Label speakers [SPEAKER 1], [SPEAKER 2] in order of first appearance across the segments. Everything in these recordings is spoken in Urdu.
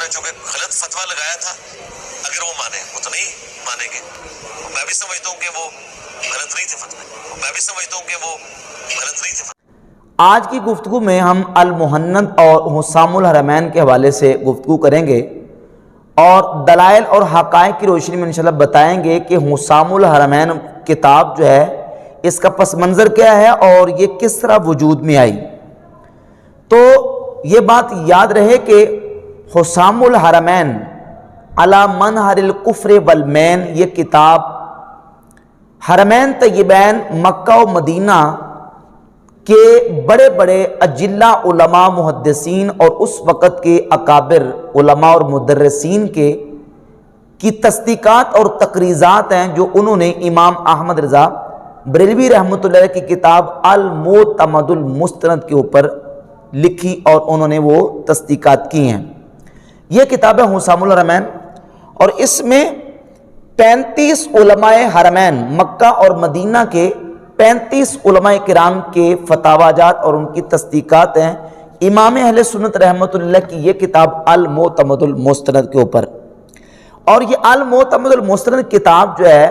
[SPEAKER 1] نے چونکہ غلط فتویٰ لگایا تھا، اگر وہ مانے، وہ تو نہیں مانیں گے. میں بھی سمجھتا ہوں کہ وہ غلط نہیں تھے فتوے، میں بھی سمجھتا ہوں کہ وہ غلط نہیں تھے.
[SPEAKER 2] آج کی گفتگو میں ہم المہند اور حسام الحرمین کے حوالے سے گفتگو کریں گے اور دلائل اور حقائق کی روشنی میں انشاءاللہ بتائیں گے کہ حسام الحرمین کتاب جو ہے اس کا پس منظر کیا ہے اور یہ کس طرح وجود میں آئی. تو یہ بات یاد رہے کہ حسام الحرمین علی منہر الکفر والمین، یہ کتاب حرمین طیبین مکہ و مدینہ کے بڑے بڑے اجلہ علماء محدثین اور اس وقت کے اکابر علماء اور مدرسین کی تصدیقات اور تقریضات ہیں جو انہوں نے امام احمد رضا بریلوی رحمۃ اللہ کی کتاب المعتمد المستند کے اوپر لکھی اور انہوں نے وہ تصدیقات کی ہیں. یہ کتاب ہے حسام الحرمین اور اس میں 35 علماء حرمین مکہ اور مدینہ کے 35 علماء کرام کے فتاوی جات اور ان کی تصدیقات ہیں امام اہل سنت رحمۃ اللہ کی یہ کتاب المعتمد المستند کے اوپر. اور یہ المعتمد المستند کتاب جو ہے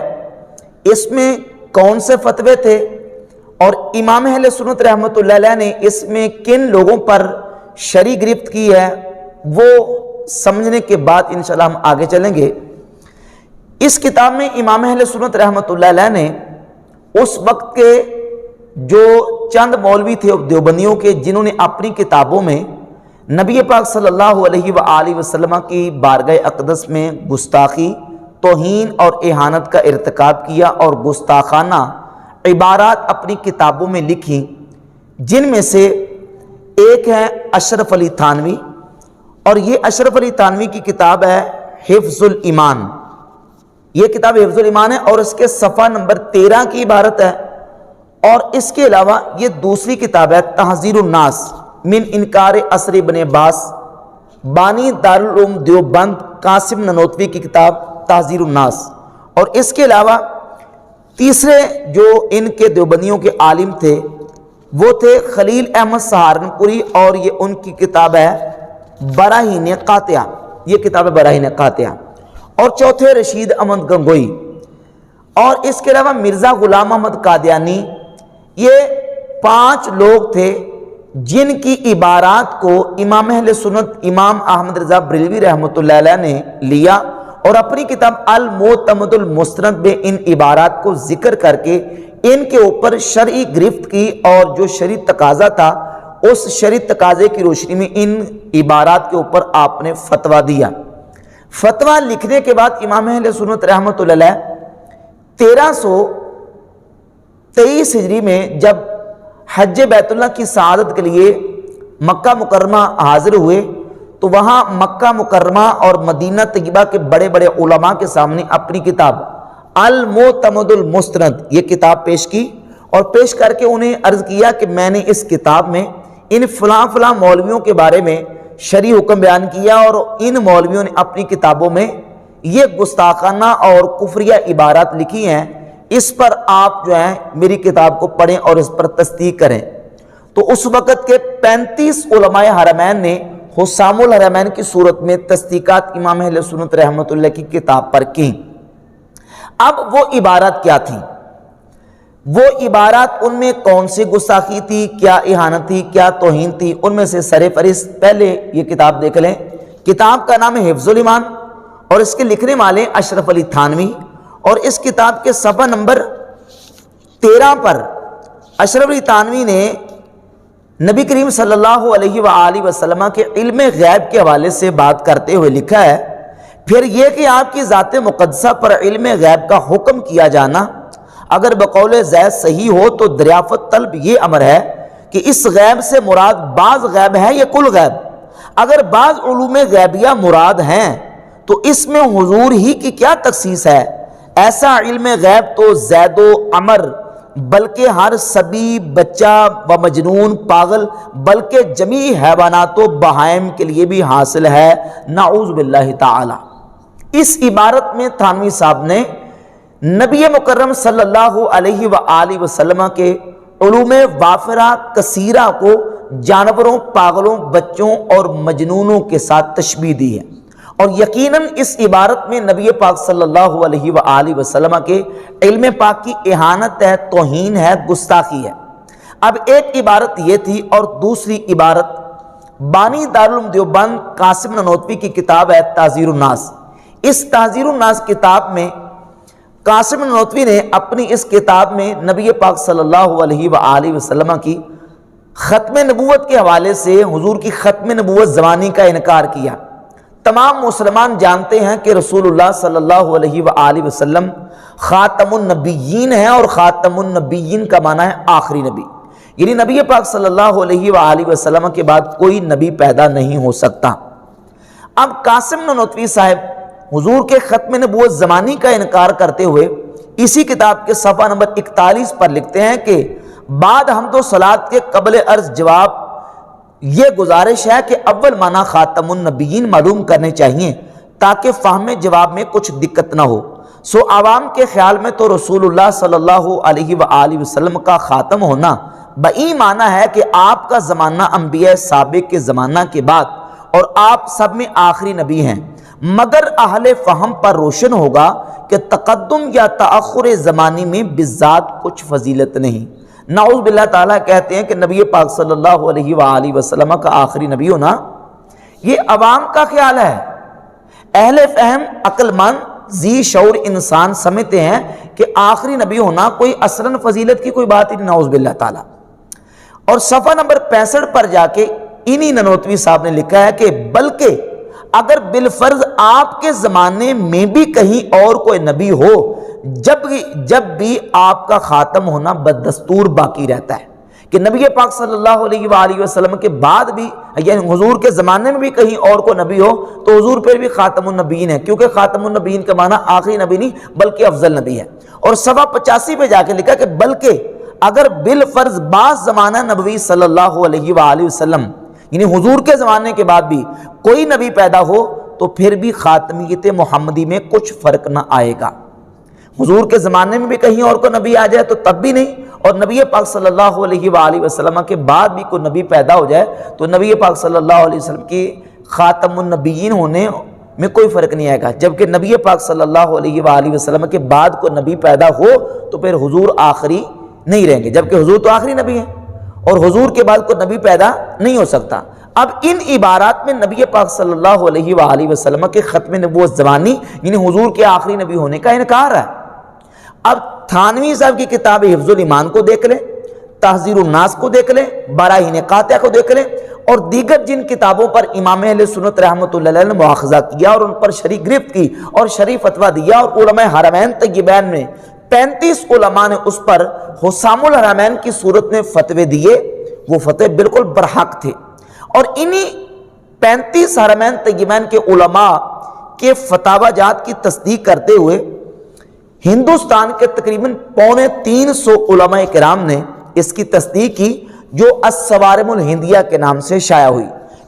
[SPEAKER 2] اس میں کون سے فتوے تھے اور امام اہل سنت رحمۃ اللہ علیہ نے اس میں کن لوگوں پر شرعی گرفت کی ہے وہ سمجھنے کے بعد انشاءاللہ ہم آگے چلیں گے. اس کتاب میں امام اہل سنت رحمۃ اللہ علیہ نے اس وقت کے جو چند مولوی تھے دیوبندیوں کے جنہوں نے اپنی کتابوں میں نبی پاک صلی اللہ علیہ وآلہ وسلم کی بارگاہ اقدس میں گستاخی، توہین اور اہانت کا ارتکاب کیا اور گستاخانہ عبارات اپنی کتابوں میں لکھی، جن میں سے ایک ہے اشرف علی تھانوی. اور یہ اشرف علی تھانوی کی کتاب ہے حفظ الایمان. یہ کتاب حفظ الایمان ہے اور اس کے صفحہ نمبر 13 کی عبارت ہے. اور اس کے علاوہ یہ دوسری کتاب ہے تحذیر الناس من انکار اثر ابن عباس، بانی دارالعلوم دیوبند قاسم ننوتوی کی کتاب تحذیر الناس. اور اس کے علاوہ تیسرے جو ان کے دیوبندیوں کے عالم تھے وہ تھے خلیل احمد سہارنپوری اور یہ ان کی کتاب ہے براہین قاطعہ. یہ کتاب ہے براہین قاطعہ. اور چوتھے رشید احمد گنگوئی. اور اس کے علاوہ مرزا غلام احمد قادیانی. یہ 5 لوگ تھے جن کی عبارات کو امام اہل سنت امام احمد رضا بریلوی رحمۃ اللہ علیہ نے لیا اور اپنی کتاب المعتمد المستند میں ان عبارات کو ذکر کر کے ان کے اوپر شرعی گرفت کی اور جو شرعی تقاضا تھا اس شرعی تقاضے کی روشنی میں ان عبارات کے اوپر آپ نے فتویٰ دیا. فتویٰ لکھنے کے بعد امام اہل سنت رحمۃ اللہ علیہ 1323 ہجری میں جب حج بیت اللہ کی سعادت کے لیے مکہ مکرمہ حاضر ہوئے تو وہاں مکہ مکرمہ اور مدینہ طیبہ کے بڑے بڑے علماء کے سامنے اپنی کتاب المعتمد المستند یہ کتاب پیش کی اور پیش کر کے انہیں عرض کیا کہ میں نے اس کتاب میں ان فلاں فلاں مولویوں کے بارے میں شرعی حکم بیان کیا اور ان مولویوں نے اپنی کتابوں میں یہ گستاخانہ اور کفریہ عبارات لکھی ہیں، اس پر آپ جو ہیں میری کتاب کو پڑھیں اور اس پر تصدیق کریں. تو اس وقت کے 35 علماء حرمین نے حسام الحرمین کی صورت میں تصدیقات امام اہل سنت رحمۃ اللہ کی کتاب پر کی. اب وہ عبارات کیا تھی؟ وہ عبارات ان میں کون سی گستاخی تھی، کیا اہانت تھی، کیا توہین تھی، ان میں سے سر فہرست پہلے یہ کتاب دیکھ لیں. کتاب کا نام ہے حفظ الایمان اور اس کے لکھنے والے اشرف علی تھانوی. اور اس کتاب کے صفحہ نمبر 13 پر اشرف علی تھانوی نے نبی کریم صلی اللہ علیہ وآلہ وسلم کے علم غیب کے حوالے سے بات کرتے ہوئے لکھا ہے، پھر یہ کہ آپ کی ذات مقدسہ پر علم غیب کا حکم کیا جانا اگر بقول زید صحیح ہو تو دریافت طلب یہ امر ہے کہ اس غیب سے مراد بعض غیب ہے یا کل غیب. اگر بعض علوم غیبیہ مراد ہیں تو اس میں حضور ہی کی کیا تخصیص ہے؟ ایسا علم غیب تو زید و عمر بلکہ ہر سبی بچہ و مجنون پاگل بلکہ جمیع حیوانات و بہائم کے لیے بھی حاصل ہے، نعوذ باللہ تعالی. اس عبارت میں تھانوی صاحب نے نبی مکرم صلی اللہ علیہ وآلہ وسلم کے علوم وافرہ کثیرہ کو جانوروں، پاگلوں، بچوں اور مجنونوں کے ساتھ تشبیہ دی ہے. اور یقیناً اس عبارت میں نبی پاک صلی اللہ علیہ وآلہ وسلم کے علم پاک کی اہانت ہے، توہین ہے، گستاخی ہے۔ اب ایک عبارت یہ تھی، اور دوسری عبارت بانی دارالعلوم دیوبند قاسم نانوتوی کی کتاب ہے تحذیر الناس۔ اس تحذیر الناس کتاب میں قاسم نانوتوی نے اپنی اس کتاب میں نبی پاک صلی اللہ علیہ وآلہ وسلم کی ختم نبوت کے حوالے سے حضور کی ختم نبوت زمانی کا انکار کیا۔ تمام مسلمان جانتے ہیں کہ رسول اللہ صلی اللہ علیہ وآلہ وسلم خاتم النبیین ہیں، اور خاتم النبیین کا معنی ہے آخری نبی، یعنی نبی پاک صلی اللہ علیہ وآلہ وسلم کے بعد کوئی نبی پیدا نہیں ہو سکتا۔ اب قاسم نانوتوی صاحب حضور کے ختم نبوت زمانی کا انکار کرتے ہوئے اسی کتاب کے صفحہ نمبر 41 پر لکھتے ہیں کہ بعد حمد و صلات کے قبل عرض جواب یہ گزارش ہے کہ اول معنی خاتم النبیین معلوم کرنے چاہیے تاکہ فہم جواب میں کچھ دقت نہ ہو۔ سو عوام کے خیال میں تو رسول اللہ صلی اللہ علیہ وآلہ وسلم کا خاتم ہونا بئی معنی ہے کہ آپ کا زمانہ انبیاء سابق کے زمانہ کے بعد اور آپ سب میں آخری نبی ہیں، مگر اہل فہم پر روشن ہوگا کہ تقدم یا تأخر زمانی میں بالذات کچھ فضیلت نہیں۔ نعوذ باللہ تعالیٰ کہتے ہیں کہ نبی پاک صلی اللہ علیہ وآلہ وسلم کا آخری نبی ہونا یہ عوام کا خیال ہے۔ اہل فہم عقل مند ذی شعور انسان سمجھتے ہیں کہ آخری نبی ہونا کوئی اصلاً فضیلت کی کوئی بات ہی نہیں، نعوذ باللہ تعالیٰ۔ اور صفحہ نمبر 65 پر جا کے انہی نانوتوی صاحب نے لکھا ہے کہ بلکہ اگر بالفرض آپ کے زمانے میں بھی کہیں اور کوئی نبی ہو، جب بھی آپ کا خاتم ہونا بدستور باقی رہتا ہے، کہ نبی پاک صلی اللہ علیہ وآلہ وسلم کے بعد بھی یعنی حضور کے زمانے میں بھی کہیں اور کوئی نبی ہو تو حضور پہ بھی خاتم النبیین ہے، کیونکہ خاتم النبیین کا معنی آخری نبی نہیں بلکہ افضل نبی ہے۔ اور صفحہ 85 پہ جا کے لکھا کہ بلکہ اگر بالفرض بعض زمانہ نبوی صلی اللہ علیہ وآلہ وسلم یعنی حضور کے زمانے کے بعد بھی کوئی نبی پیدا ہو تو پھر بھی خاتمیت محمدی میں کچھ فرق نہ آئے گا۔ حضور کے زمانے میں بھی کہیں اور کو نبی آ جائے تو تب بھی نہیں، اور نبی پاک صلی اللہ علیہ وآلہ وسلم کے بعد بھی کوئی نبی پیدا ہو جائے تو نبی پاک صلی اللہ علیہ وسلم کی خاتم النبیین ہونے میں کوئی فرق نہیں آئے گا، جبکہ نبی پاک صلی اللہ علیہ وآلہ وسلم کے بعد کوئی نبی پیدا ہو تو پھر حضور آخری نہیں رہیں گے، جبکہ حضور تو آخری نبی ہیں اور حضور کے بعد کوئی نبی پیدا نہیں ہو سکتا۔ اب ان عبارات میں نبی پاک صلی اللہ علیہ وآلہ وسلم کے ختم نبوت زمانی یعنی حضور کے آخری نبی ہونے کا انکار ہے۔ اب تھانوی صاحب کی کتاب حفظ الایمان کو دیکھ لیں، تحذیر الناس کو دیکھ لیں، براہین قاطعہ کو دیکھ لیں، اور دیگر جن کتابوں پر امام اہل سنت رحمۃ اللہ علیہ نے مواخذہ کیا اور ان پر شرعی گرفت کی اور شرعی فتویٰ دیا، اور علماء حرمین طیبین میں 35 علماء نے اس پر حسام الحرمین کی صورت میں فتوے دیے، وہ فتوے بالکل برحق تھے، اور انہی 35 حرمین طیبین کے علماء کے فتاوی جات کی تصدیق کرتے ہوئے ہندوستان کے تقریباً 350 علماء کرام نے اس کی تصدیق کی، جو الصوارم الہندیہ کے نام سے شائع ہوئی۔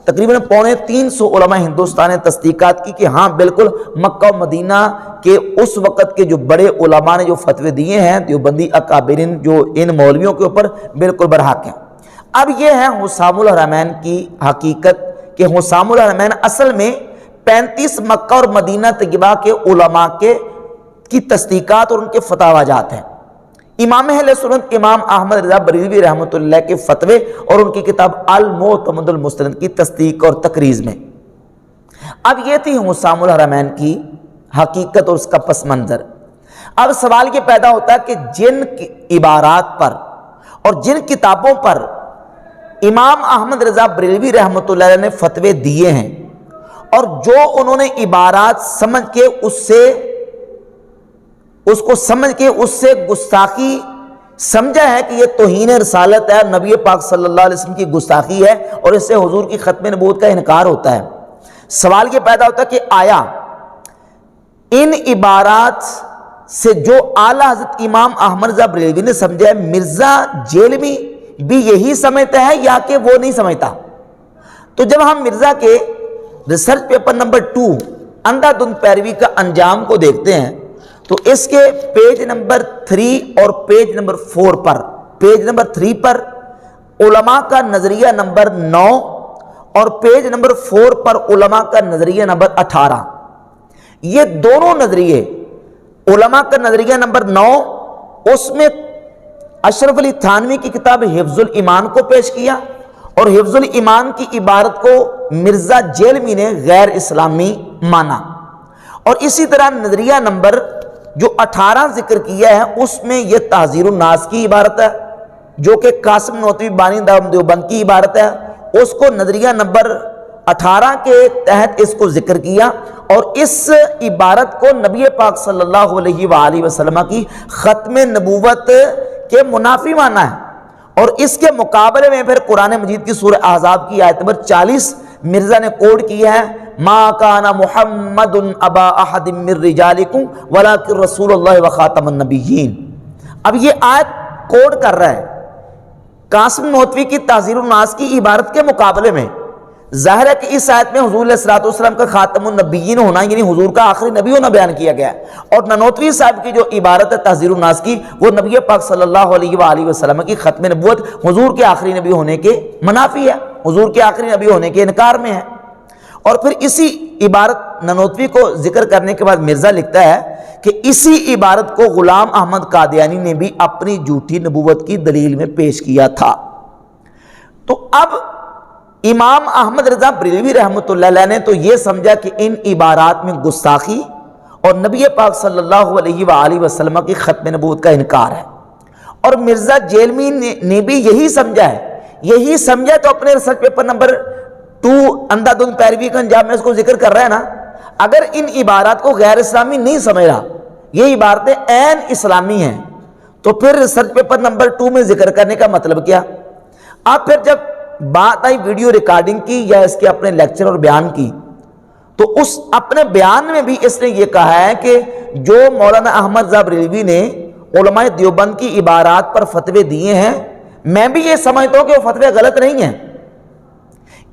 [SPEAKER 2] تقریباً 350 علماء ہندوستان نے تصدیقات کی کہ ہاں بالکل مکہ و مدینہ کے اس وقت کے جو بڑے علماء نے جو فتوے دیے ہیں دیوبندی اکابرین جو ان مولویوں کے اوپر بالکل برحق ہیں۔ اب یہ ہے حسام الحرمین کی حقیقت کہ حسام الحرمین اصل میں 35 مکہ اور مدینہ طیبہ کے علماء کی تصدیقات اور ان کے فتاوی جات ہیں۔ امام اہل سنت امام احمد رضا بریلوی رحمۃ اللہ کے فتوے اور ان کی کتاب المعتمد المستند کی تصدیق اور تقریز میں۔ اب یہ تھی حسام الحرمین کی حقیقت اور اس کا پس منظر۔ اب سوال یہ پیدا ہوتا ہے کہ جن عبارات پر اور جن کتابوں پر امام احمد رضا بریلوی رحمۃ اللہ علیہ نے فتوے دیے ہیں اور جو انہوں نے عبارات سمجھ کے اس سے گستاخی سمجھا ہے کہ یہ توہین رسالت ہے، نبی پاک صلی اللہ علیہ وسلم کی گستاخی ہے اور اس سے حضور کی ختم نبوت کا انکار ہوتا ہے۔ سوال یہ پیدا ہوتا ہے کہ آیا ان عبارات سے جو اعلیٰ حضرت امام احمد رضا بریلوی نے سمجھا ہے مرزا جیلوی بھی یہی سمجھتا ہے یا کہ وہ نہیں سمجھتا؟ تو جب ہم مرزا کے ریسرچ پیپر نمبر 2 اندھا دھند پیروی کا انجام کو دیکھتے ہیں تو اس کے پیج نمبر 3 اور پیج نمبر 4 پر، پیج نمبر 3 پر علماء کا نظریہ نمبر 9 اور پیج نمبر 4 پر علماء کا نظریہ نمبر 18. یہ دونوں نظریے، علماء کا نظریہ نمبر 9، اس میں اشرف علی تھانوی کی کتاب حفظ الایمان کو پیش کیا، اور حفظ الایمان کی عبارت کو مرزا جیلمی نے غیر اسلامی مانا. اور اسی طرح نظریہ نمبر جو 18 ذکر کیا ہے اس میں یہ تحذیر الناس کی عبارت ہے جو کہ قاسم نوتوی بانی دیوبند کی عبارت ہے، اس کو نظریہ نمبر 18 کے تحت اس کو ذکر کیا، اور اس عبارت کو نبی پاک صلی اللہ علیہ وآلہ وسلم کی ختم نبوت کے منافی مانا ہے. اور اس کے مقابلے میں پھر قرآن مجید کی سورہ احزاب کی آیت نمبر 40 مرزا نے کوڈ کی ہے، ما کان محمد ابا احد من رجالکم ولکن رسول اللہ وخاتم النبیین. اب یہ آیت کوڈ کر رہا ہے قاسم نوتوی کی تحذیر الناس کی عبارت کے مقابلے میں. ظاہر ہے کہ اس آیت میں حضور علیہ الصلوۃ والسلام کا خاتم النبیین ہونا یعنی حضور کا آخری نبی ہونا بیان کیا گیا ہے، اور ننوتوی صاحب کی جو عبارت ہے تحذیر الناس کی وہ نبی پاک صلی اللہ علیہ وآلہ وسلم کی ختم نبوت حضور کے آخری نبی ہونے کے منافی ہے، حضور کے آخری نبی ہونے کے انکار میں ہے. اور پھر اسی عبارت ننوتوی کو ذکر کرنے کے بعد مرزا لکھتا ہے کہ اسی عبارت کو غلام احمد قادیانی نے بھی اپنی جھوٹی نبوت کی دلیل میں پیش کیا تھا. تو اب امام احمد رضا بریلوی رحمۃ اللہ علیہ نے تو یہ سمجھا کہ ان عبارات میں گستاخی اور نبی پاک صلی اللہ علیہ وآلہ وسلم کی ختم نبوت کا انکار ہے، اور مرزا جیلمی نے بھی یہی سمجھا ہے. یہی سمجھا تو اپنے ریسرچ پیپر نمبر 2 اندھا دھند پیروی کا انجام میں اس کو ذکر کر رہا ہے نا. اگر ان عبارات کو غیر اسلامی نہیں سمجھ رہا، یہ عبارتیں عین اسلامی ہیں، تو پھر ریسرچ پیپر نمبر 2 میں ذکر کرنے کا مطلب کیا؟ آپ پھر جب بات آئی ویڈیو ریکارڈنگ کی یا اس کے اپنے لیکچر اور بیان کی، تو اس اپنے بیان میں بھی اس نے یہ کہا ہے کہ جو مولانا احمد رضا بریلوی نے علماء دیوبند کی عبارات پر فتوے دیے ہیں، میں بھی یہ سمجھتا ہوں کہ وہ فتوے غلط نہیں ہیں.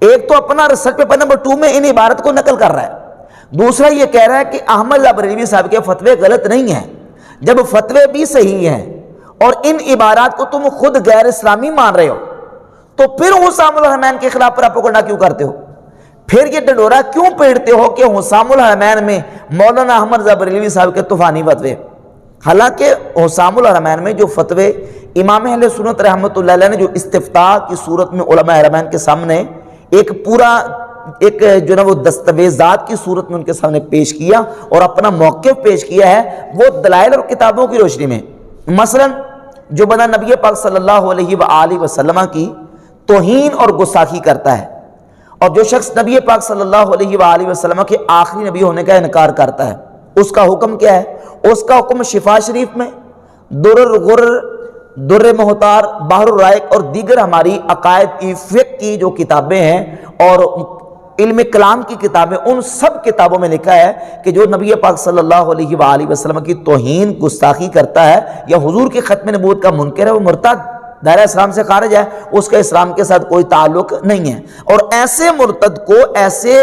[SPEAKER 2] ایک تو اپنا ریسرچ پیپر نمبر 2 میں ان عبارت کو نقل کر رہا ہے، دوسرا یہ کہہ رہا ہے کہ احمد رضا بریلوی صاحب کے فتوے غلط نہیں ہیں. جب فتوے بھی صحیح ہیں اور ان عبارات کو تم خود غیر اسلامی مان رہے ہو، تو پھر حسام الحرمین کے خلاف پراپیگنڈا کیوں کرتے ہو؟ پھر یہ ڈنڈورا کیوں پیڑتے ہو کہ حسام الحرمین میں مولانا احمد رضا بریلوی صاحب کے طوفانی فتوے؟ حالانکہ حسام الحرمین میں جو فتوے امام اہل سنت رحمۃ اللہ علیہ نے جو استفتاء کی صورت میں علماء حرمین کے سامنے ایک جو نا وہ دستاویزات کی صورت میں ان کے سامنے پیش کیا اور اپنا موقف پیش کیا ہے، وہ دلائل اور کتابوں کی روشنی میں. مثلا جو بندہ نبی پاک صلی اللہ علیہ وآلہ وسلم کی توہین اور گستاخی کرتا ہے، اور جو شخص نبی پاک صلی اللہ علیہ وآلہ وسلم کے آخری نبی ہونے کا انکار کرتا ہے، اس کا حکم کیا ہے؟ اس کا حکم شفا شریف میں، درر غرر، در محتار، بحر الرائق اور دیگر ہماری عقائد کی فقہ کی جو کتابیں ہیں اور علم کلام کی کتابیں، ان سب کتابوں میں لکھا ہے کہ جو نبی پاک صلی اللہ علیہ وآلہ وسلم کی توہین گستاخی کرتا ہے یا حضور کی ختم نبوت کا منکر ہے، وہ مرتد، دائرہ اسلام سے خارج ہے، اس کا اسلام کے ساتھ کوئی تعلق نہیں ہے. اور ایسے مرتد کو، ایسے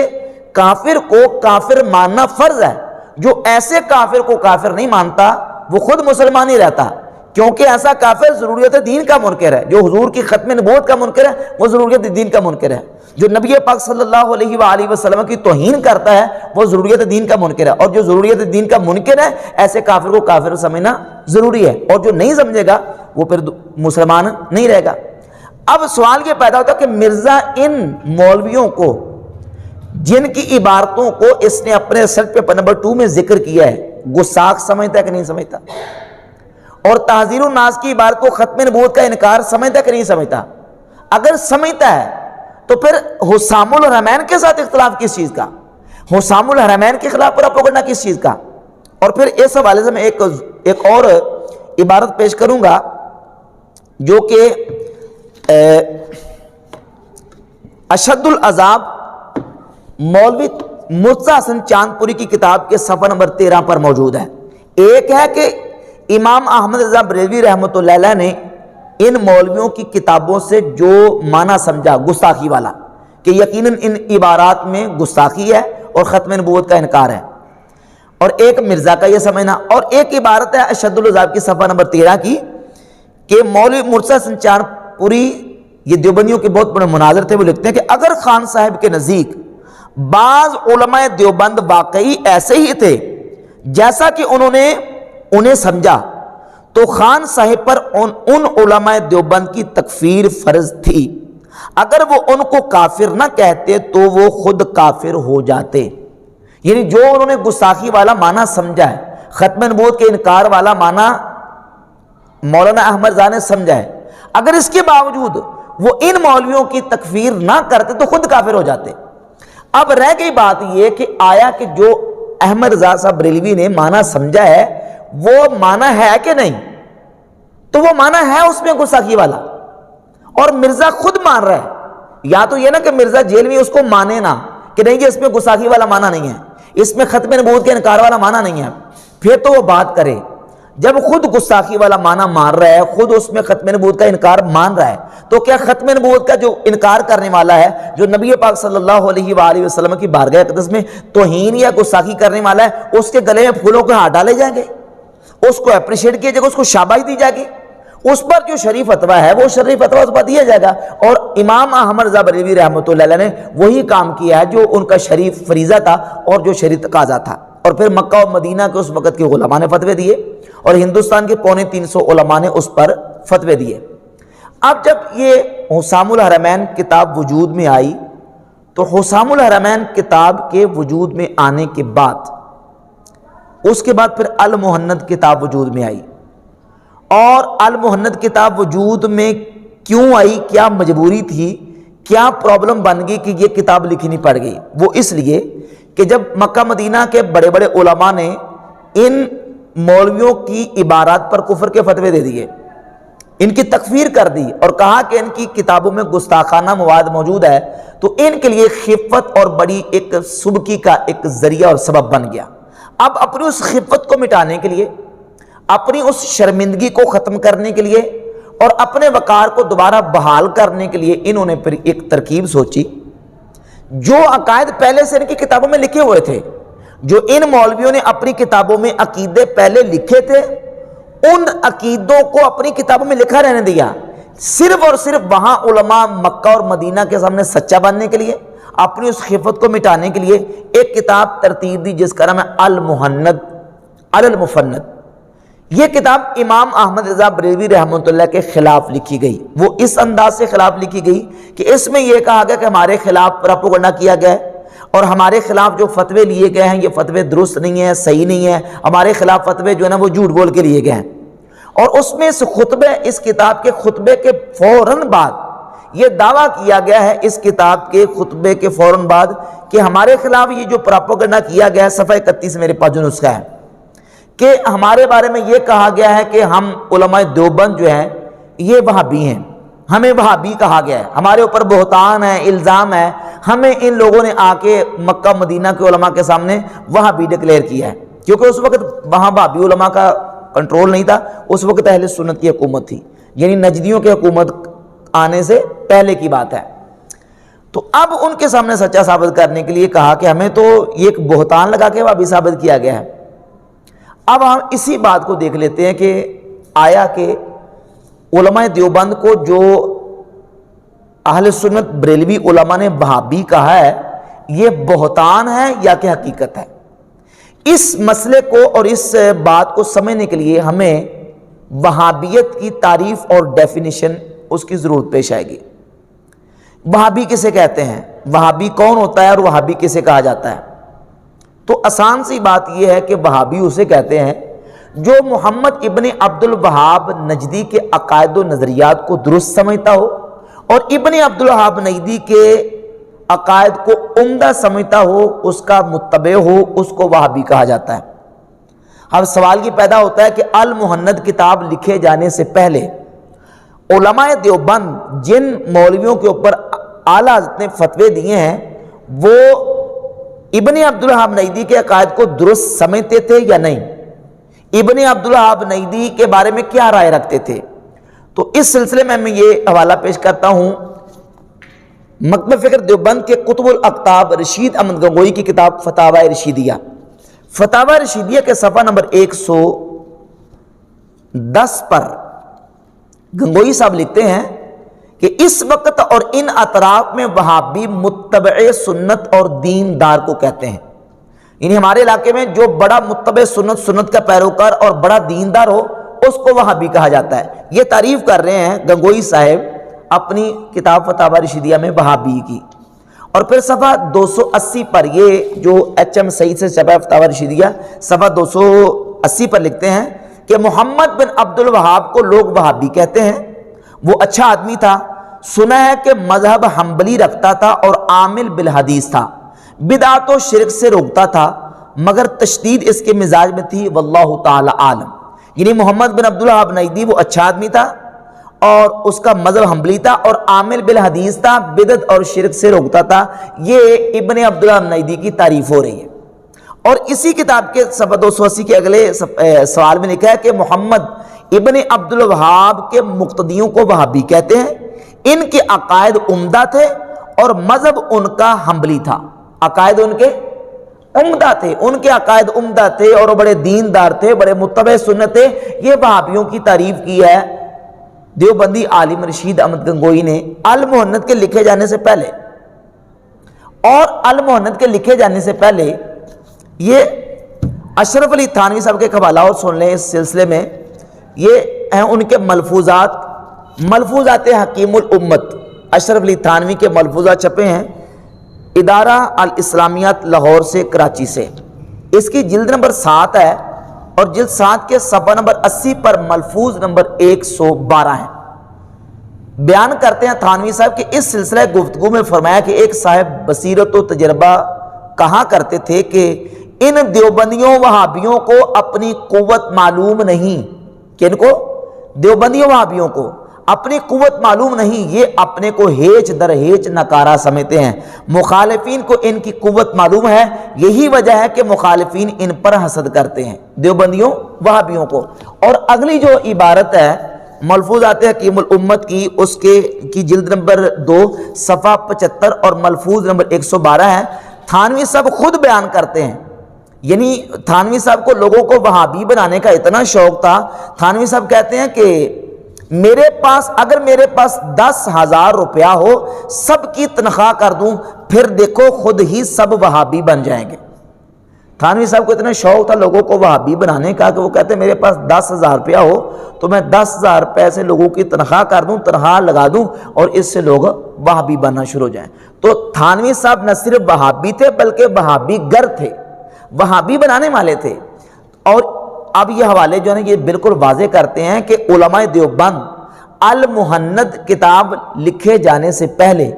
[SPEAKER 2] کافر کو کافر ماننا فرض ہے. جو ایسے کافر کو کافر نہیں مانتا وہ خود مسلمان ہی رہتا، کیونکہ ایسا کافر ضروریت دین کا منکر ہے. جو حضور کی ختم نبوت کا منکر ہے وہ ضروریت دین کا منکر ہے. جو نبی پاک صلی اللہ علیہ وآلہ وسلم کی توہین کرتا ہے وہ ضروریت دین کا منکر ہے. اور جو ضروریت دین کا منکر ہے ایسے کافر کو کافر سمجھنا ضروری ہے، اور جو نہیں سمجھے گا وہ پھر مسلمان نہیں رہے گا. اب سوال یہ پیدا ہوتا ہے کہ مرزا ان مولویوں کو جن کی عبارتوں کو اس نے اپنے ریسرچ پیپر نمبر 2 میں ذکر کیا ہے، گستاخ سمجھتا ہے کہ نہیں سمجھتا؟ اور تحذیر الناس کی عبارت کو ختم نبوت کا انکار سمجھتا ہے کہ نہیں سمجھتا؟ اگر سمجھتا ہے تو پھر حسام الحرمین کے ساتھ اختلاف کس چیز کا؟ حسام الحرمین کے خلاف پروپیگنڈا کس چیز کا؟ اور پھر اس حوالے سے میں ایک اور عبارت پیش کروں گا جو کہ اشد العذاب مولوی مرتضی حسن چاندپوری کی کتاب کے صفحہ نمبر 13 پر موجود ہے. ایک ہے کہ امام احمد رضا بریلوی رحمۃ اللہ علیہ نے ان مولویوں کی کتابوں سے جو معنی سمجھا گستاخی والا کہ یقیناً ان عبارات میں گستاخی ہے اور ختم نبوت کا انکار ہے، اور ایک مرزا کا یہ سمجھنا. اور ایک عبارت ہے اشد العذاب کی صفحہ نمبر 13 کی کہ مولوی مرتضی حسن چاندپوری یہ دیوبندیوں کے بہت بڑے مناظر تھے، وہ لکھتے ہیں کہ اگر خان صاحب کے نزدیک بعض علماء دیوبند واقعی ایسے ہی تھے جیسا کہ انہوں نے انہیں سمجھا، تو خان صاحب پر ان علماء دیوبند کی تکفیر فرض تھی، اگر وہ ان کو کافر نہ کہتے تو وہ خود کافر ہو جاتے۔ یعنی جو انہوں نے گستاخی والا معنی سمجھا ہے، ختم نبوت کے انکار والا معنی مولانا احمد رضا نے سمجھا ہے، اگر اس کے باوجود وہ ان مولویوں کی تکفیر نہ کرتے تو خود کافر ہو جاتے۔ اب رہ گئی بات یہ کہ آیا کہ جو احمد رضا صاحب بریلوی نے معنی سمجھا ہے وہ معنی ہے کہ نہیں؟ تو وہ معنی ہے اس میں گستاخی والا، اور مرزا خود مان رہا ہے۔ یا تو یہ نا کہ مرزا جیل میں اس کو مانے نہ کہ نہیں، اس میں گستاخی والا معنی نہیں ہے، اس میں ختم نبوت کے انکار والا معنی نہیں ہے، پھر تو وہ بات کرے۔ جب خود گستاخی والا معنی مان رہا ہے، خود اس میں ختم نبوت کا انکار مان رہا ہے، تو کیا ختم نبوت کا جو انکار کرنے والا ہے، جو نبی پاک صلی اللہ علیہ وآلہ وسلم کی بارگاہ اقدس میں توہین یا گستاخی کرنے والا ہے، اس کے گلے میں پھولوں کے ہاتھ ڈالے جائیں گے، اس کو اپریشیٹ کیا جائے گا، اس کو شاباشی دی جائے گی، اس پر جو شریف فتویٰ ہے وہ شریف فتویٰ اس پر دیا جائے گا۔ اور امام احمد رضا بریلوی رحمۃ اللہ علیہ نے وہی کام کیا ہے جو ان کا شریف فریضہ تھا اور جو شریف تقاضا تھا۔ اور پھر مکہ و مدینہ کے اس وقت کے علماء نے فتوے دیے، اور ہندوستان کے 350 علماء نے اس پر فتوے دیے۔ اب جب یہ حسام الحرمین کتاب وجود میں آئی، تو حسام الحرمین کتاب کے وجود میں آنے کے بعد اس کے بعد پھر المہند کتاب وجود میں آئی۔ اور المہند کتاب وجود میں کیوں آئی، کیا مجبوری تھی، کیا پرابلم بن گئی کہ یہ کتاب لکھنی پڑ گئی؟ وہ اس لیے کہ جب مکہ مدینہ کے بڑے بڑے علماء نے ان مولویوں کی عبارات پر کفر کے فتوے دے دیے، ان کی تکفیر کر دی اور کہا کہ ان کی کتابوں میں گستاخانہ مواد موجود ہے، تو ان کے لیے خفت اور بڑی ایک سبکی کا ایک ذریعہ اور سبب بن گیا۔ اب اپنی اس خفت کو مٹانے کے لیے، اپنی اس شرمندگی کو ختم کرنے کے لیے اور اپنے وقار کو دوبارہ بحال کرنے کے لیے انہوں نے پھر ایک ترکیب سوچی۔ جو عقائد پہلے سے ان کی کتابوں میں لکھے ہوئے تھے، جو ان مولویوں نے اپنی کتابوں میں عقیدے پہلے لکھے تھے، ان عقیدوں کو اپنی کتابوں میں لکھا رہنے دیا، صرف اور صرف وہاں علماء مکہ اور مدینہ کے سامنے سچا بننے کے لیے، اپنی اس خفت کو مٹانے کے لیے ایک کتاب ترتیب دی جس کا نام ہے المہند علی المفند۔ یہ کتاب امام احمد رضا بریلوی رحمۃ اللہ کے خلاف لکھی گئی۔ وہ اس انداز سے خلاف لکھی گئی کہ اس میں یہ کہا گیا کہ ہمارے خلاف پروپیگنڈا کیا گیا ہے، اور ہمارے خلاف جو فتوے لیے گئے ہیں یہ فتوے درست نہیں ہیں، صحیح نہیں ہیں، ہمارے خلاف فتوے جو ہے نا وہ جھوٹ بول کے لیے گئے ہیں۔ اور اس میں اس خطبے، اس کتاب کے خطبے کے فوراً بعد یہ دعویٰ کیا گیا ہے، اس کتاب کے خطبے کے فوراً بعد، کہ ہمارے خلاف یہ جو پروپیگنڈا کیا گیا ہے، صفحہ 31 میرے پاس جو نسخہ ہے، کہ ہمارے بارے میں یہ کہا گیا ہے کہ ہم علماء دیوبند جو ہیں یہ وہابی ہیں، ہمیں وہابی کہا گیا ہے، ہمارے اوپر بہتان ہے، الزام ہے، ہمیں ان لوگوں نے آ کے مکہ مدینہ کے علماء کے سامنے وہابی ڈکلیئر کیا ہے، کیونکہ اس وقت وہاں وہابی علماء کا کنٹرول نہیں تھا، اس وقت اہل سنت کی حکومت تھی، یعنی نجدیوں کی حکومت آنے سے پہلے کی بات ہے۔ تو اب ان کے سامنے سچا ثابت کرنے کے لیے کہا کہ ہمیں تو یہ ایک بہتان لگا کے وہابی ثابت کیا گیا ہے۔ اب ہم اسی بات کو دیکھ لیتے ہیں کہ آیا کہ علماء دیوبند کو جو اہل سنت بریلوی علماء نے وہابی کہا ہے، یہ بہتان ہے یا کہ حقیقت ہے؟ اس مسئلے کو اور اس بات کو سمجھنے کے لیے ہمیں وہابیت کی تعریف اور ڈیفینیشن اس کی ضرورت پیش آئے گی۔ وہابی کسے کہتے ہیں، وہابی کون ہوتا ہے اور وہابی کسے کہا جاتا ہے؟ تو آسان سی بات یہ ہے کہ وہابی اسے کہتے ہیں جو محمد ابن عبد الوہاب نجدی کے عقائد و نظریات کو درست سمجھتا ہو اور ابن عبد الوہاب نجدی کے عقائد کو عمدہ سمجھتا ہو، اس کا متبع ہو، اس کو وہابی کہا جاتا ہے۔ اب سوال یہ پیدا ہوتا ہے کہ المہند کتاب لکھے جانے سے پہلے علماء دیوبند جن مولویوں کے اوپر اعلیٰ حضرت نے فتوے دیے ہیں، وہ ابن عبد الوہاب نجدی کے عقائد کو درست سمجھتے تھے یا نہیں؟ ابن عبد الوہاب نجدی کے بارے میں کیا رائے رکھتے تھے؟ تو اس سلسلے میں یہ حوالہ پیش کرتا ہوں مکتبہ فکر دیوبند کے کتب الاقطاب رشید احمد گنگوئی کی کتاب فتاوی رشیدیہ، فتاوی رشیدیہ کے صفحہ نمبر 110 پر گنگوئی صاحب لکھتے ہیں کہ اس وقت اور ان اطراف میں وہابی متبع سنت اور دیندار کو کہتے ہیں، یعنی ہمارے علاقے میں جو بڑا متبع سنت کا پیروکار اور بڑا دیندار ہو اس کو وہابی کہا جاتا ہے۔ یہ تعریف کر رہے ہیں گنگوئی صاحب اپنی کتاب فتاوی رشیدیہ میں وہابی کی۔ اور پھر صفحہ 280 پر، یہ جو ایچ ایم سعید سے چھپا ہے فتاوی رشیدیہ، صفحہ 280 پر لکھتے ہیں کہ محمد بن عبد الوہاب کو لوگ وہابی کہتے ہیں، وہ اچھا آدمی تھا، سنا ہے کہ مذہب حنبلی رکھتا تھا اور عامل بالحدیث تھا، بدعت و شرک سے روکتا تھا، مگر تشدید اس کے مزاج میں تھی، واللہ تعالی عالم۔ یعنی محمد بن عبد الوہاب نجدی وہ اچھا آدمی تھا اور اس کا مذہب حنبلی تھا اور عامل بالحدیث تھا، بدعت اور شرک سے روکتا تھا۔ یہ ابن عبد الوہاب نجدی کی تعریف ہو رہی ہے۔ اور اسی کتاب کے صفحہ 280 کے اگلے سوال میں لکھا ہے کہ محمد ابن عبد الوہاب کے مقتدیوں کو وہابی کہتے ہیں، ان کے عقائد عمدہ تھے اور مذہب ان کا حنبلی تھا۔ عقائد ان کے عمدہ تھے، ان کے عقائد عمدہ تھے اور بڑے دیندار تھے، بڑے متبع سنت تھے۔ یہ وہابیوں کی تعریف کی ہے دیوبندی عالم رشید احمد گنگوئی نے المہند کے لکھے جانے سے پہلے۔ اور المہند کے لکھے جانے سے پہلے یہ اشرف علی تھانوی صاحب کے حوالہ اور سن لیں اس سلسلے میں، یہ ہیں ان کے ملفوظات حکیم الامت۔ اشرف علی تھانوی کے ملفوظات چھپے ہیں ادارہ الاسلامیات لاہور سے، کراچی سے۔ اس کی جلد نمبر 7 ہے اور جلد 7 کے صفحہ نمبر 80 پر ملفوظ نمبر 112 ہے۔ بیان کرتے ہیں تھانوی صاحب کہ اس سلسلہ گفتگو میں فرمایا کہ ایک صاحب بصیرت و تجربہ کہا کرتے تھے کہ ان دیوبندیوں وہابیوں کو اپنی قوت معلوم نہیں، کہ ان کو دیوبندیوں وہابیوں کو اپنی قوت معلوم نہیں، یہ اپنے کو ہیچ در ہیچ نکارا سمجھتے ہیں، مخالفین کو ان کی قوت معلوم ہے، یہی وجہ ہے کہ مخالفین ان پر حسد کرتے ہیں، دیوبندیوں وہابیوں کو۔ اور اگلی جو عبارت ہے ملفوظات حکیم الامت کی، اس کی جلد نمبر 2 صفحہ 75 اور ملفوظ نمبر 112 ہے۔ تھانوی صاحب خود بیان کرتے ہیں، یعنی تھانوی صاحب کو لوگوں کو وہابی بنانے کا اتنا شوق تھا، تھانوی صاحب کہتے ہیں کہ اگر میرے پاس 10,000 روپیہ ہو، سب کی تنخواہ کر دوں، پھر دیکھو خود ہی سب وہابی بن جائیں گے۔ تھانوی صاحب کو اتنا شوق تھا لوگوں کو وہابی بنانے کا کہ وہ کہتے ہیں میرے پاس 10,000 روپیہ ہو تو میں 10,000 روپے سے لوگوں کی تنخواہ کر دوں، تنخواہ لگا دوں اور اس سے لوگ وہابی بننا شروع ہو جائیں۔ تو تھانوی صاحب نہ صرف وہابی تھے بلکہ وہابی گر تھے، وہابی بنانے والے تھے۔ اور اب یہ حوالے جو ہے یہ بالکل واضح کرتے ہیں کہ علماء دیوبند المہند کتاب لکھے جانے سے پہلے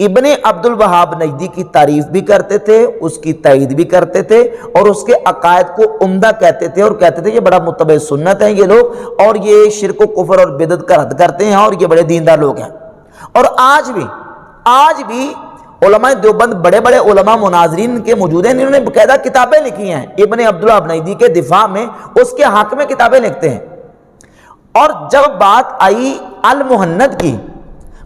[SPEAKER 2] ابن عبد الوہاب نجدی کی تعریف بھی کرتے تھے، اس کی تائید بھی کرتے تھے اور اس کے عقائد کو عمدہ کہتے تھے، اور کہتے تھے یہ بڑا متبع سنت ہیں یہ لوگ، اور یہ شرک و کفر اور بدعت کا رد کرتے ہیں اور یہ بڑے دیندار لوگ ہیں۔ اور آج بھی علماء دیوبند بڑے بڑے علماء مناظرین کے موجود ہیں، انہوں نے باقاعدہ کتابیں لکھی ہیں ابن عبد الوہاب نجدی کے دفاع میں، اس کے حق میں کتابیں لکھتے ہیں۔ اور جب بات آئی المہند کی،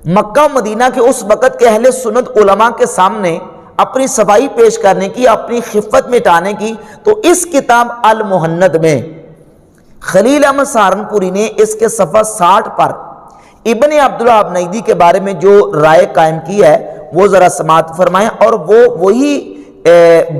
[SPEAKER 2] مکہ و مدینہ کے اس وقت کے اہل سنت علماء کے سامنے اپنی صفائی پیش کرنے کی، اپنی خفت مٹانے کی، تو اس کتاب المہند میں خلیل احمد سہارنپوری نے اس کے صفحہ 60 پر ابن عبد الوہاب نجدی کے بارے میں جو رائے قائم کی ہے وہ ذرا سماعت فرمائیں۔ اور وہ وہی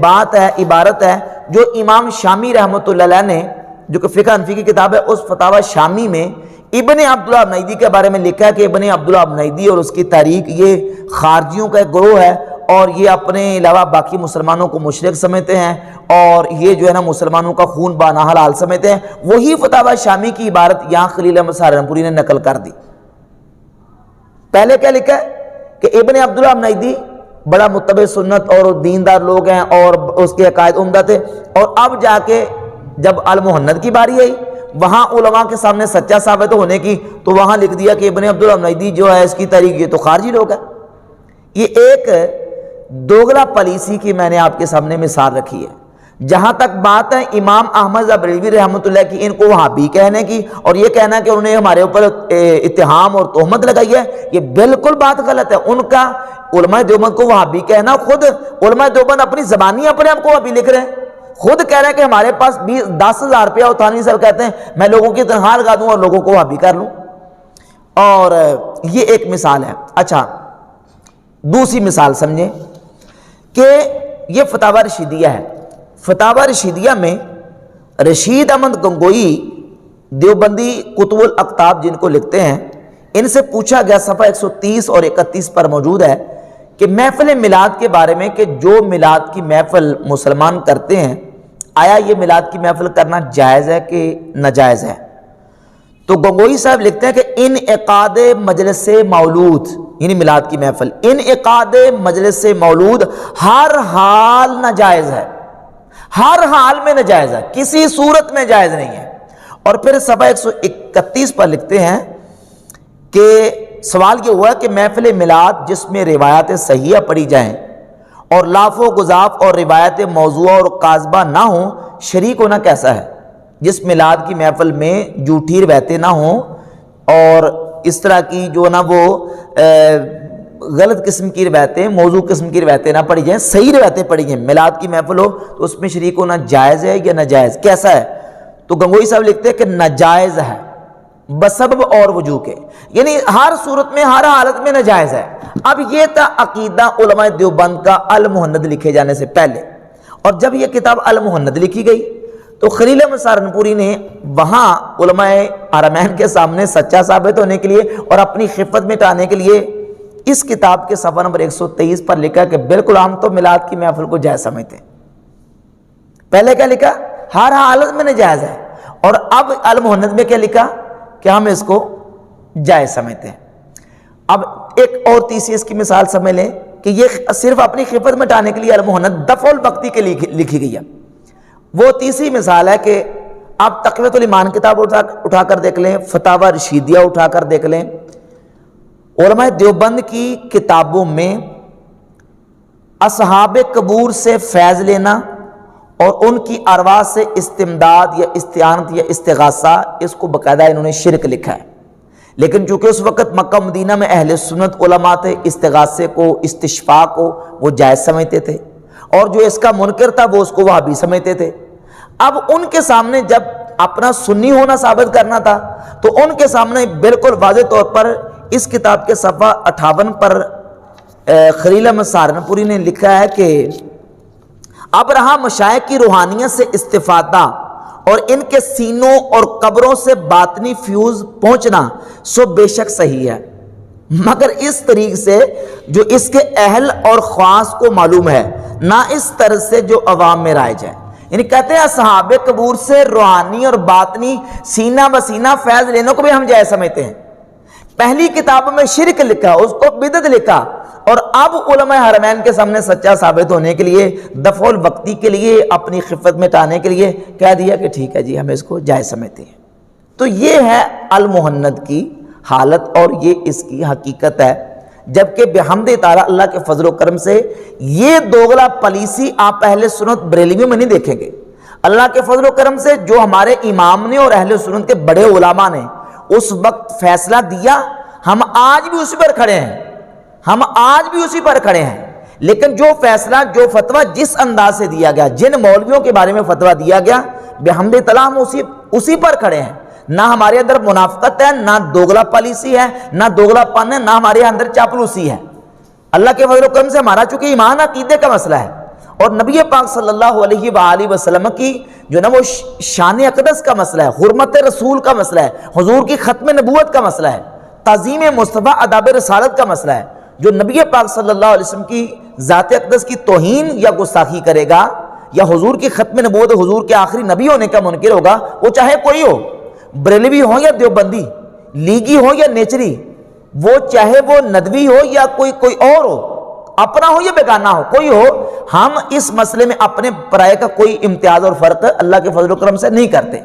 [SPEAKER 2] بات ہے، عبارت ہے جو امام شامی رحمۃ اللہ علیہ نے، جو کہ فقہ حنفی کی کتاب ہے، اس فتاوی شامی میں ابن عبد الوہاب نجدی کے بارے میں لکھا ہے کہ ابن عبد الوہاب نجدی اور اس کی تحریک یہ خارجیوں کا ایک گروہ ہے اور یہ اپنے علاوہ باقی مسلمانوں کو مشرک سمجھتے ہیں اور یہ جو ہے نا مسلمانوں کا خون بانا حلال سمجھتے ہیں۔ وہی فتاوی شامی کی عبارت یہاں خلیل احمد سہارنپوری نے نقل کر دی۔ پہلے کیا لکھا ہے کہ ابن عبد الوہاب نجدی بڑا متبع سنت اور دیندار لوگ ہیں اور اس کے عقائد عمدہ تھے، اور اب جا کے جب المہند کی باری آئی وہاں علماء کے سامنے سچا ثابت ہونے کی تو وہاں لکھ دیا کہ ابن عبد الوہاب نجدی جو ہے اس کی تحریک یہ تو خارجی لوگ ہے۔ یہ ایک دوگلا پالیسی کی میں نے آپ کے سامنے مثال رکھی ہے۔ جہاں تک بات ہے امام احمد بریلوی رحمۃ اللہ کی، ان کو وہابی کہنے کی اور یہ کہنا کہ انہوں نے ہمارے اوپر اتہام اور تہمت لگائی ہے، یہ بالکل بات غلط ہے۔ ان کا علماء دیوبند کو وہابی کہنا، خود علماء دیوبند اپنی زبانی اپنے آپ کو وہابی لکھ رہے ہیں، خود کہہ رہے ہیں کہ ہمارے پاس 10,000 روپیہ، اور تھانوی صاحب کہتے ہیں میں لوگوں کی تنخواہ لگا دوں اور لوگوں کو وہابی کر لوں۔ اور یہ ایک مثال ہے۔ اچھا دوسری مثال سمجھیں کہ یہ فتاوی رشیدیہ ہے۔ فتاوی رشیدیہ میں رشید احمد گنگوئی دیوبندی کتب الاقطاب جن کو لکھتے ہیں، ان سے پوچھا گیا، صفحہ 130 اور 31 پر موجود ہے کہ محفل میلاد کے بارے میں کہ جو میلاد کی محفل مسلمان کرتے ہیں، آیا یہ میلاد کی محفل کرنا جائز ہے کہ ناجائز ہے؟ تو گنگوئی صاحب لکھتے ہیں کہ انعقاد مجلس مولود، یعنی میلاد کی محفل، انعقاد مجلس مولود ہر حال ناجائز ہے، ہر حال میں ناجائز ہے، کسی صورت میں جائز نہیں ہے۔ اور پھر صفحہ 131 پر لکھتے ہیں کہ سوال یہ ہوا کہ محفل میلاد جس میں روایات صحیحہ پڑھی جائیں اور لاف و گزاف اور روایت موضوع اور کاذبہ نہ ہوں، شریک ہونا کیسا ہے؟ جس میلاد کی محفل میں جھوٹی روایتیں نہ ہوں اور اس طرح کی جو نا وہ غلط قسم کی روایتیں، موضوع قسم کی روایتیں نہ پڑھی جائیں، صحیح روایتیں پڑھی جائیں، میلاد کی محفل ہو تو اس میں شریک ہونا جائز ہے یا ناجائز، کیسا ہے؟ تو گنگوئی صاحب لکھتے ہیں کہ ناجائز ہے بسبب اور وجوہ کے، یعنی ہر صورت میں ہر حالت میں ناجائز ہے۔ اب یہ تھا عقیدہ علماء دیوبند کا المہند لکھے جانے سے پہلے، اور جب یہ کتاب المہند لکھی گئی تو خلیل احمد سہارنپوری نے وہاں علماء حرمین کے سامنے سچا ثابت ہونے کے لیے اور اپنی خفت مٹانے کے لیے اس کتاب کے صفحہ نمبر 123 پر لکھا کہ بالکل ہم تو میلاد کی محفل کو جائز سمجھتے ہیں۔ پہلے کیا لکھا؟ ہر حالت میں ناجائز ہے، اور اب المہند میں کیا لکھا کہ ہم اس کو جائز سمجھتے ہیں۔ اب ایک اور تیسری اس کی مثال سمجھ لیں کہ یہ صرف اپنی خفت مٹانے کے لیے المہند دفع الوقتی کے لیے لکھی گئی ہے۔ وہ تیسری مثال ہے کہ آپ تقویۃ الایمان کتاب اٹھا کر دیکھ لیں، فتاوی رشیدیہ اٹھا کر دیکھ لیں، علماء دیوبند کی کتابوں میں اصحاب قبور سے فیض لینا اور ان کی ارواح سے استمداد یا استعانت یا استغاثہ، اس کو باقاعدہ انہوں نے شرک لکھا ہے۔ لیکن چونکہ اس وقت مکہ مدینہ میں اہل سنت علماء تھے، استغاثے کو، استشفاء کو وہ جائز سمجھتے تھے، اور جو اس کا منکر تھا وہ اس کو وہابی سمجھتے تھے۔ اب ان کے سامنے جب اپنا سنی ہونا ثابت کرنا تھا تو ان کے سامنے بالکل واضح طور پر اس کتاب کے صفحہ 58 پر خلیل احمد سہارنپوری نے لکھا ہے کہ اب رہا مشائخ کی روحانیت سے استفادہ اور ان کے سینوں اور قبروں سے باطنی فیوز پہنچنا سو بے شک صحیح ہے، مگر اس طریق سے جو اس کے اہل اور خواص کو معلوم ہے، نہ اس طرز سے جو عوام میں رائج ہے۔ یعنی کہتے ہیں اصحاب قبور سے روحانی اور باطنی سینہ بسینہ فیض لینے کو بھی ہم جائز سمجھتے ہیں۔ پہلی کتاب میں شرک لکھا، اس کو بدعت لکھا، اور اب علماء حرمین کے سامنے سچا ثابت ہونے کے لیے، دفع الوقتی کے لیے، اپنی خفت مٹانے کے لیے کہہ دیا کہ ٹھیک ہے جی ہم اس کو جائز سمجھتے ہیں۔ تو یہ ہے المہند کی حالت اور یہ اس کی حقیقت ہے، جبکہ بحمد تعالیٰ اللہ کے فضل و کرم سے یہ دوغلا پالیسی آپ اہل سنت بریلویوں میں نہیں دیکھیں گے۔ اللہ کے فضل و کرم سے جو ہمارے امام نے اور اہل سنت کے بڑے علماء نے اس وقت فیصلہ دیا، ہم آج بھی اسی پر کھڑے ہیں، ہم آج بھی اسی پر کھڑے ہیں۔ لیکن جو فیصلہ، جو فتویٰ جس انداز سے دیا گیا، جن مولویوں کے بارے میں فتویٰ دیا گیا، بحمد تعالیٰ ہم اسی پر کھڑے ہیں۔ نہ ہمارے اندر منافقت ہے، نہ دوغلا پالیسی ہے، نہ دوغلا پن ہے، نہ ہمارے اندر چاپلوسی ہے۔ اللہ کے فضل و کرم سے ہمارا چونکہ ایمان عقیدے کا مسئلہ ہے، اور نبی پاک صلی اللہ علیہ وآلہ وسلم کی جو نا وہ شان اقدس کا مسئلہ ہے، حرمت رسول کا مسئلہ ہے، حضور کی ختم نبوت کا مسئلہ ہے، تعظیم مصطفیٰ اداب رسالت کا مسئلہ ہے۔ جو نبی پاک صلی اللہ علیہ وسلم کی ذات اقدس کی توہین یا گستاخی کرے گا، یا حضور کی ختم نبوت، حضور کے آخری نبی ہونے کا منکر ہوگا، وہ چاہے کوئی ہو، بریلوی ہو یا دیوبندی، لیگی ہو یا نیچری، وہ چاہے وہ ندوی ہو یا کوئی اور ہو، اپنا ہو یا بیگانہ ہو، کوئی ہو، ہم اس مسئلے میں اپنے پرائے کا کوئی امتیاز اور فرق اللہ کے فضل و کرم سے نہیں کرتے۔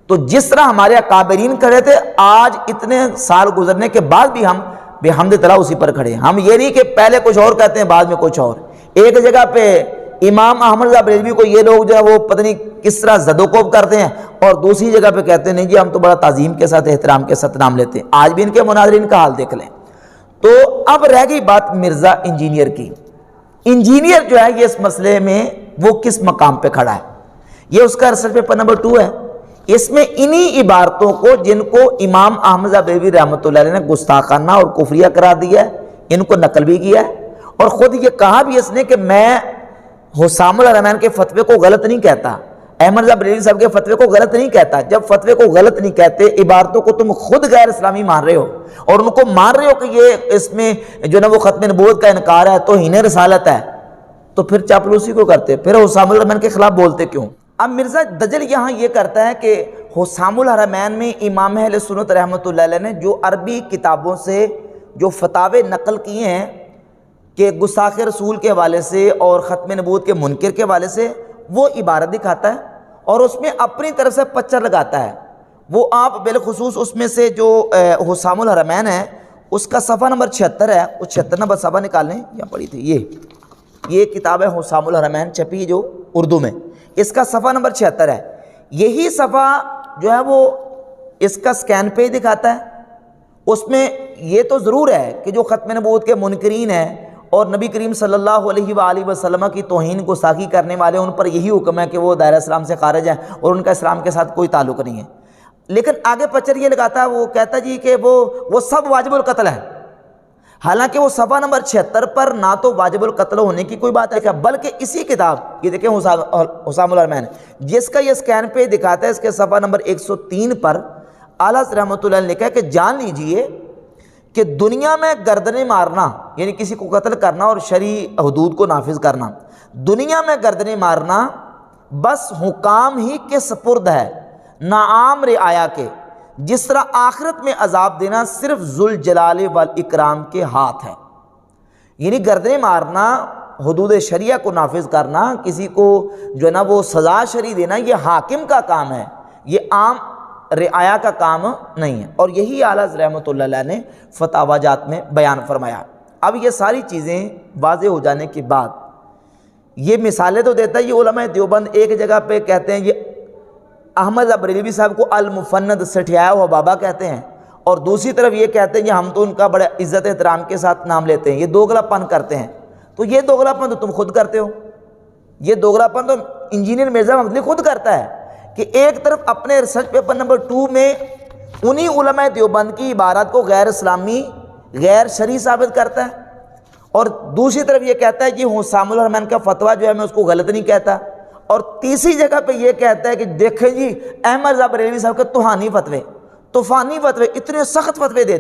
[SPEAKER 2] تو جس طرح ہمارے اکابرین کھڑے تھے، آج اتنے سال گزرنے کے بعد بھی ہم بحمد تعالیٰ اسی پر کھڑے ہیں۔ ہم یہ نہیں کہ پہلے کچھ اور کہتے ہیں بعد میں کچھ اور۔ ایک جگہ پہ امام احمد رضا بریلوی کو یہ لوگ جو ہے وہ پتہ نہیں کس طرح زد و کوب کرتے ہیں، اور دوسری جگہ پہ کہتے ہیں نہیں جی ہم تو بڑا تعظیم کے ساتھ، احترام کے ساتھ نام لیتے ہیں۔ آج بھی ان کے مناظرین کا حال دیکھ لیں۔ تو اب رہ گئی بات مرزا انجینئر کی۔ انجینئر جو ہے یہ اس مسئلے میں وہ کس مقام پہ کھڑا ہے؟ یہ اس کا ریسرچ پیپر نمبر 2 ہے۔ اس میں انہی عبارتوں کو جن کو امام احمد رضا بریلوی رحمۃ اللہ علیہ نے گستاخانہ اور کفریہ قرار دیا ہے، ان کو نقل بھی کیا ہے، اور خود یہ کہا بھی اس نے کہ میں حسام الحرمین کے فتوے کو غلط نہیں کہتا، احمد رضا بریلوی صاحب کے فتوے کو غلط نہیں کہتا۔ جب فتوے کو غلط نہیں کہتے، عبارتوں کو تم خود غیر اسلامی مان رہے ہو اور ان کو مان رہے ہو کہ یہ اس میں جو نا وہ ختم نبوت کا انکار ہے، توہین رسالت ہے، تو پھر چاپلوسی کو کرتے، پھر حسام الحرمین کے خلاف بولتے کیوں؟ اب مرزا دجل یہاں یہ کرتا ہے کہ حسام الحرمین میں امام اہل سنت رحمۃ اللہ علیہ نے جو عربی کتابوں سے جو فتاوے نقل کیے ہیں کہ گستاخ رسول کے حوالے سے اور ختم نبوت کے منکر کے حوالے سے، وہ عبارت دکھاتا ہے اور اس میں اپنی طرف سے پچر لگاتا ہے۔ وہ آپ بالخصوص اس میں سے جو حسام الحرمین ہے اس کا صفحہ نمبر 76 ہے، اس 76 نمبر صفحہ نکال لیں، یہاں پڑھی تھی، یہ کتاب ہے حسام الحرمین چھپی جو اردو میں، اس کا صفحہ نمبر 76 ہے۔ یہی صفحہ جو ہے وہ اس کا سکین پیج دکھاتا ہے۔ اس میں یہ تو ضرور ہے کہ جو ختم نبوت کے منکرین ہیں اور نبی کریم صلی اللہ علیہ وآلہ وسلم کی توہین گستاخی کرنے والے، ان پر یہی حکم ہے کہ وہ دائرہ اسلام سے خارج ہیں اور ان کا اسلام کے ساتھ کوئی تعلق نہیں ہے۔ لیکن آگے پچر یہ لگاتا ہے، وہ کہتا جی کہ وہ سب واجب القتل ہے، حالانکہ وہ صفحہ نمبر 76 پر نہ تو واجب القتل ہونے کی کوئی بات ہے، بلکہ اسی کتاب یہ دیکھیں حسام الحرمین جس کا یہ سکین پہ دکھاتا ہے، اس کے صفحہ نمبر 103 پر اعلیٰ رحمۃ اللہ نے لکھا ہے کہ جان لیجئے کہ دنیا میں گردنیں مارنا، یعنی کسی کو قتل کرنا اور شرعی حدود کو نافذ کرنا، دنیا میں گردنیں مارنا بس حکام ہی کے سپرد ہے، نہ عام رعایا کے، جس طرح آخرت میں عذاب دینا صرف ذوالجلال والاکرام کے ہاتھ ہے۔ یعنی گردنیں مارنا، حدود شریعہ کو نافذ کرنا، کسی کو جو ہے نا وہ سزا شرعی دینا، یہ حاکم کا کام ہے، یہ عام رعایا کا کام نہیں ہے۔ اور یہی اعلیٰ رحمۃ اللہ علیہ نے فتاوی جات میں بیان فرمایا۔ اب یہ ساری چیزیں واضح ہو جانے کے بعد یہ مثالیں تو دیتا ہے، یہ علماء دیوبند ایک جگہ پہ کہتے ہیں یہ احمد رضا بریلوی صاحب کو المفند سٹھیایا ہوا بابا کہتے ہیں، اور دوسری طرف یہ کہتے ہیں کہ ہم تو ان کا بڑے عزت احترام کے ساتھ نام لیتے ہیں، یہ دوغلا پن کرتے ہیں۔ تو یہ دوغلا پن تو تم خود کرتے ہو، یہ دوغلا پن تو انجینئر مرزا ممدلی خود کرتا ہے کہ ایک طرف اپنے ریسرچ پیپر نمبر 2 میں انہی علماء دیوبند کی عبارات کو غیر اسلامی، غیر شرعی ثابت کرتا ہے، اور دوسری طرف یہ کہتا ہے کہ حسام الحرمین کا فتویٰ جو ہے میں اس کو غلط نہیں کہتا، اور تیسری جگہ پہ یہ کہتا ہے کہ دیکھیں جی احمد رضا بریلوی صاحب کے طوفانی فتوے اتنے سخت فتوے دیتے